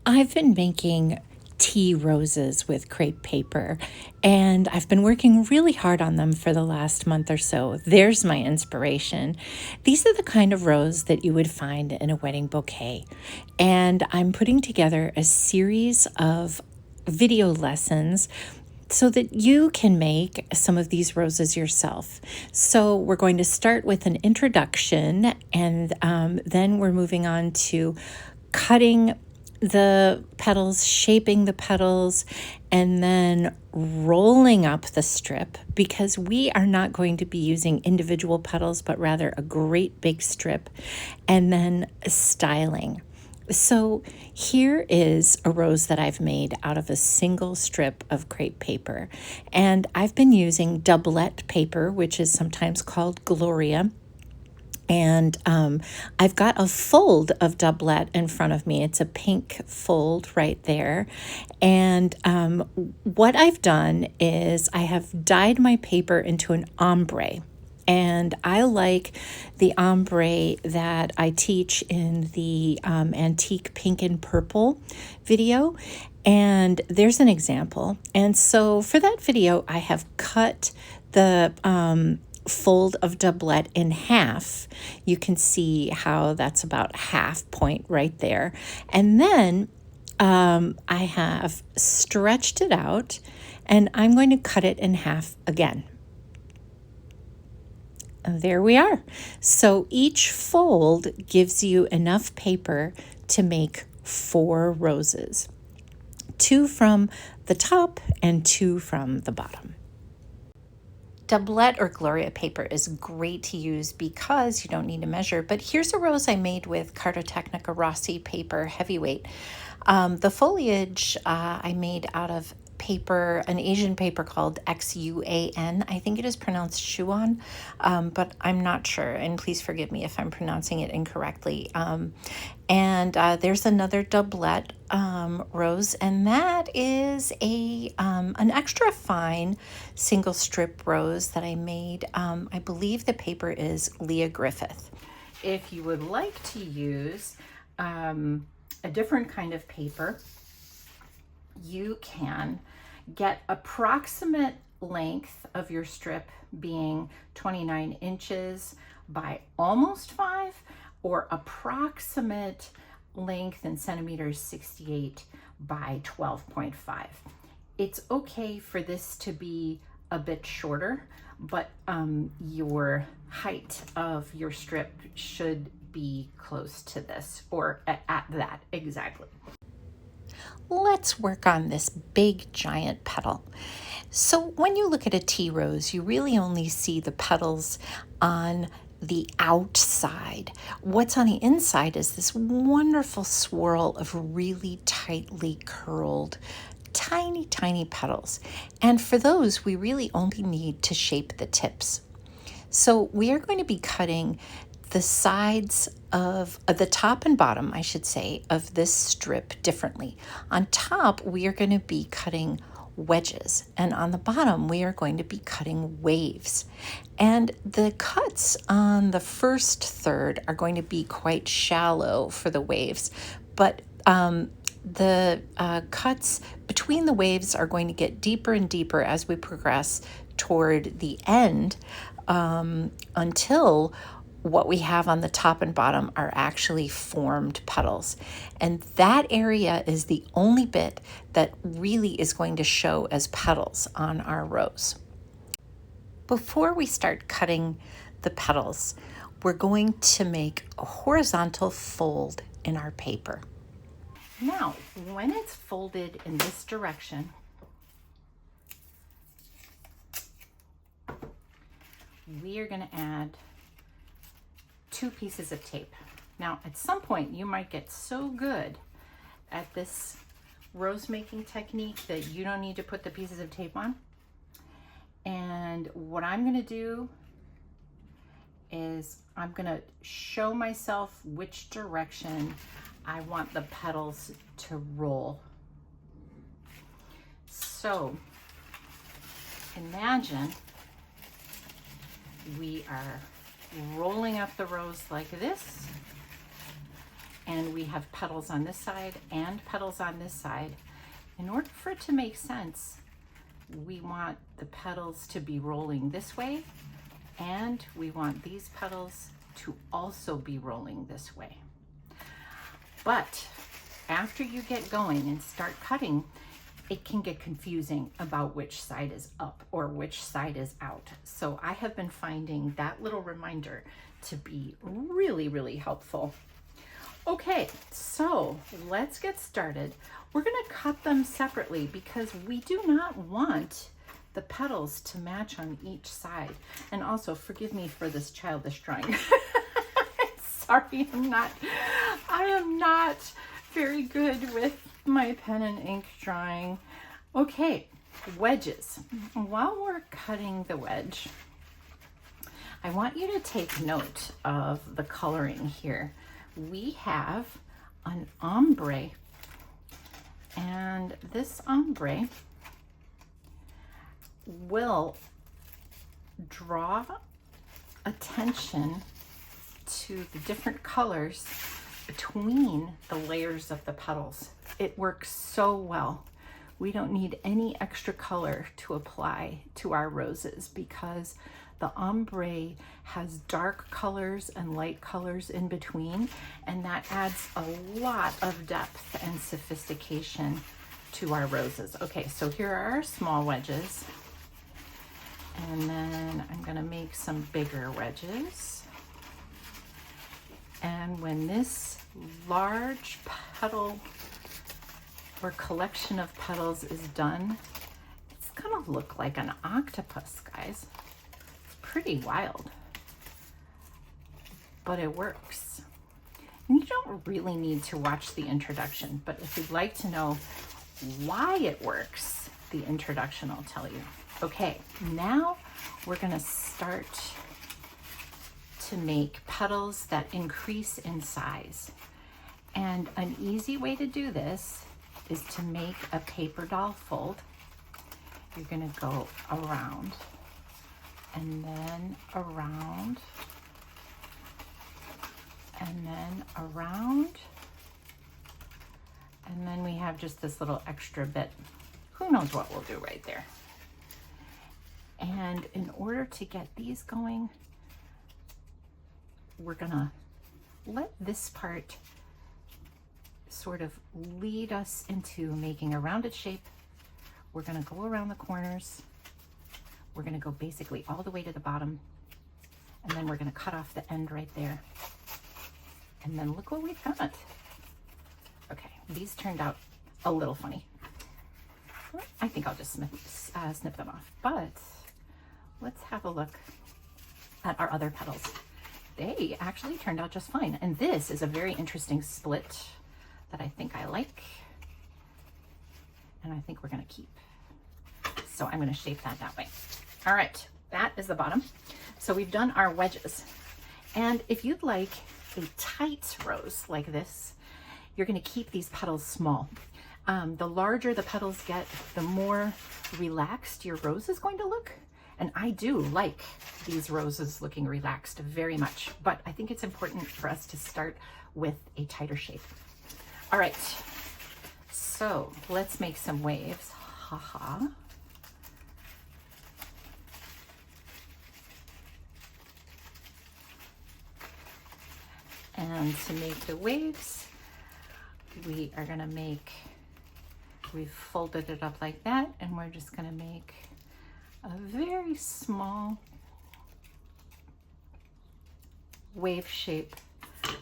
I've been making tea roses with crepe paper, and I've been working really hard on them for the last month or so. There's my inspiration. These are the kind of rose that you would find in a wedding bouquet, and I'm putting together a series of video lessons so that you can make some of these roses yourself. So we're going to start with an introduction, and then we're moving on to cutting the petals, shaping the petals, and then rolling up the strip, because we are not going to be using individual petals, but rather a great big strip, and then styling. So here is a rose that I've made out of a single strip of crepe paper, and I've been using doublet paper, which is sometimes called Gloria. And I've got a fold of doublet in front of me. It's a pink fold right there. And what I've done is I have dyed my paper into an ombre. And I like the ombre that I teach in the antique pink and purple video. And there's an example. And so for that video, I have cut the fold of doublet in half. You can see how that's about half point right there. And then I have stretched it out, and I'm going to cut it in half again. And there we are. So each fold gives you enough paper to make 4 roses, 2 from the top and 2 from the bottom. Doublet or Gloria paper is great to use because you don't need to measure, but here's a rose I made with Cartotechnica Rossi paper heavyweight. The foliage I made out of paper, an Asian paper called XUAN. I think it is pronounced Shuan, but I'm not sure, and please forgive me if I'm pronouncing it incorrectly. And there's another doublet rose, and that is an extra fine single strip rose that I made. I believe the paper is Leah Griffith. If you would like to use a different kind of paper, you can get approximate length of your strip being 29 inches by almost 5, or approximate length in centimeters 68 by 12.5. It's okay for this to be a bit shorter, but your height of your strip should be close to this, or at that exactly. Let's work on this big giant petal. So when you look at a tea rose, you really only see the petals on the outside. What's on the inside is this wonderful swirl of really tightly curled, tiny, tiny petals. And for those, we really only need to shape the tips. So we are going to be cutting the sides of the top and bottom, I should say, of this strip differently. On top, we are going to be cutting wedges, and on the bottom, we are going to be cutting waves. And the cuts on the first third are going to be quite shallow for the waves, but the cuts between the waves are going to get deeper and deeper as we progress toward the end, until what we have on the top and bottom are actually formed petals. And that area is the only bit that really is going to show as petals on our rose. Before we start cutting the petals, we're going to make a horizontal fold in our paper. Now, when it's folded in this direction, we are going to add 2 pieces of tape. Now, at some point, you might get so good at this rose making technique that you don't need to put the pieces of tape on. And what I'm going to do is I'm going to show myself which direction I want the petals to roll. So imagine we are rolling up the rose like this, and we have petals on this side and petals on this side. In order for it to make sense, we want the petals to be rolling this way, and we want these petals to also be rolling this way. But after you get going and start cutting, it can get confusing about which side is up or which side is out. So I have been finding that little reminder to be really, really helpful. Okay, so let's get started. We're gonna cut them separately because we do not want the petals to match on each side. And also, forgive me for this childish drawing. Sorry, I am not very good with my pen and ink drawing. Okay, wedges. While we're cutting the wedge, I want you to take note of the coloring here. We have an ombre, and this ombre will draw attention to the different colors between the layers of the petals. It works so well. We don't need any extra color to apply to our roses because the ombre has dark colors and light colors in between, and that adds a lot of depth and sophistication to our roses. Okay, so here are our small wedges, and then I'm gonna make some bigger wedges. And when this large petal or collection of petals is done, it's gonna look like an octopus, guys. It's pretty wild, but it works. And you don't really need to watch the introduction, but if you'd like to know why it works, the introduction will tell you. Okay, now we're gonna start to make petals that increase in size. And an easy way to do this is to make a paper doll fold. You're gonna go around and then around and then around, and then we have just this little extra bit. Who knows what we'll do right there. And in order to get these going, we're gonna let this part sort of lead us into making a rounded shape. We're gonna go around the corners. We're gonna go basically all the way to the bottom, and then we're gonna cut off the end right there. And then look what we've got. Okay, these turned out a little funny. I think I'll just snip them off, but let's have a look at our other petals. They actually turned out just fine. And this is a very interesting split that I think I like, and I think we're gonna keep. So I'm gonna shape that way. All right, that is the bottom. So we've done our wedges. And if you'd like a tight rose like this, you're gonna keep these petals small. The larger the petals get, the more relaxed your rose is going to look. And I do like these roses looking relaxed very much, but I think it's important for us to start with a tighter shape. All right, so let's make some waves. Haha. And to make the waves, we are gonna we've folded it up like that, and we're just gonna make a very small wave shape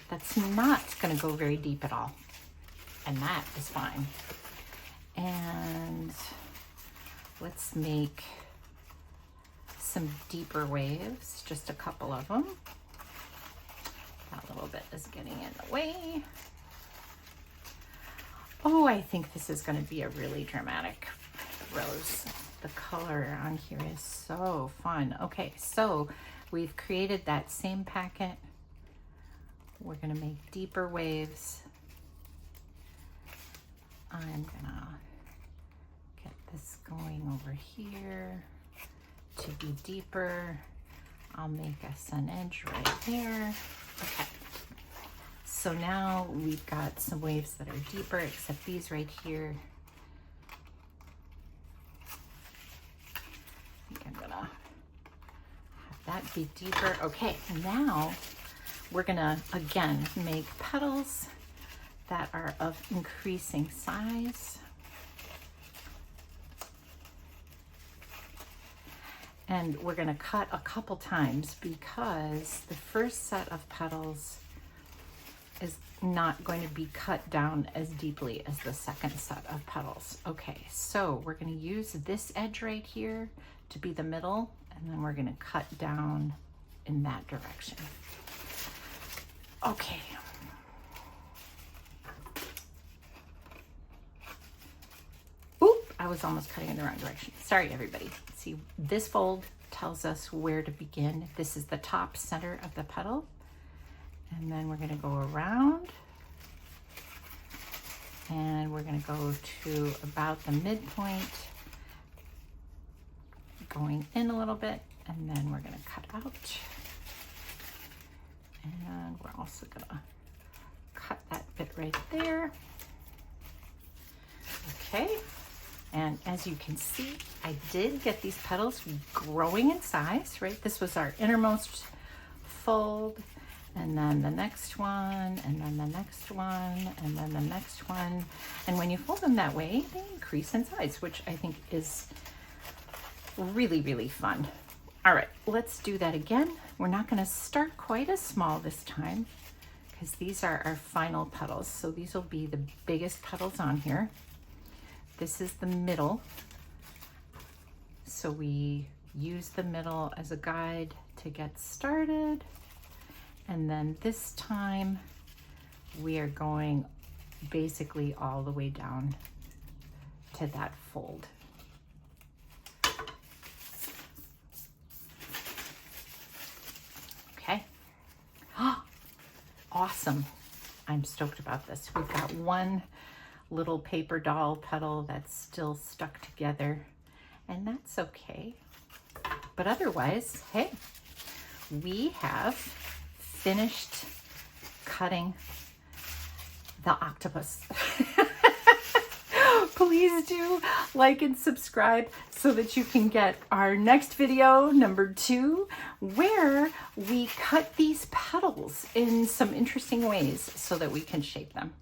that's not gonna go very deep at all. And that is fine. And let's make some deeper waves, just a couple of them. That little bit is getting in the way. Oh, I think this is gonna be a really dramatic rose. The color on here is so fun. Okay, so we've created that same packet. We're gonna make deeper waves. I'm gonna get this going over here to be deeper. I'll make us an edge right there. Okay, So now we've got some waves that are deeper, except these right here. I think I'm gonna have that be deeper. Okay, now we're gonna, again, make petals that are of increasing size. And we're gonna cut a couple times because the first set of petals is not going to be cut down as deeply as the second set of petals. Okay, so we're gonna use this edge right here to be the middle, and then we're gonna cut down in that direction. Okay. Oop, I was almost cutting in the wrong direction. Sorry, everybody. See, this fold tells us where to begin. This is the top center of the petal. And then we're gonna go around and we're gonna go to about the midpoint, going in a little bit, and then we're gonna cut out. And we're also gonna cut that bit right there. Okay, and as you can see, I did get these petals growing in size, right? This was our innermost fold, and then the next one, and then the next one, and then the next one. And when you fold them that way, they increase in size, which I think is really, really fun. All right, let's do that again. We're not gonna start quite as small this time because these are our final petals. So these will be the biggest petals on here. This is the middle. So we use the middle as a guide to get started. And then this time we are going basically all the way down to that fold. Okay. Awesome. I'm stoked about this. We've got one little paper doll petal that's still stuck together, and that's okay. But otherwise, hey, we have finished cutting the octopus. Please do like and subscribe so that you can get our next video, number 2, where we cut these petals in some interesting ways so that we can shape them.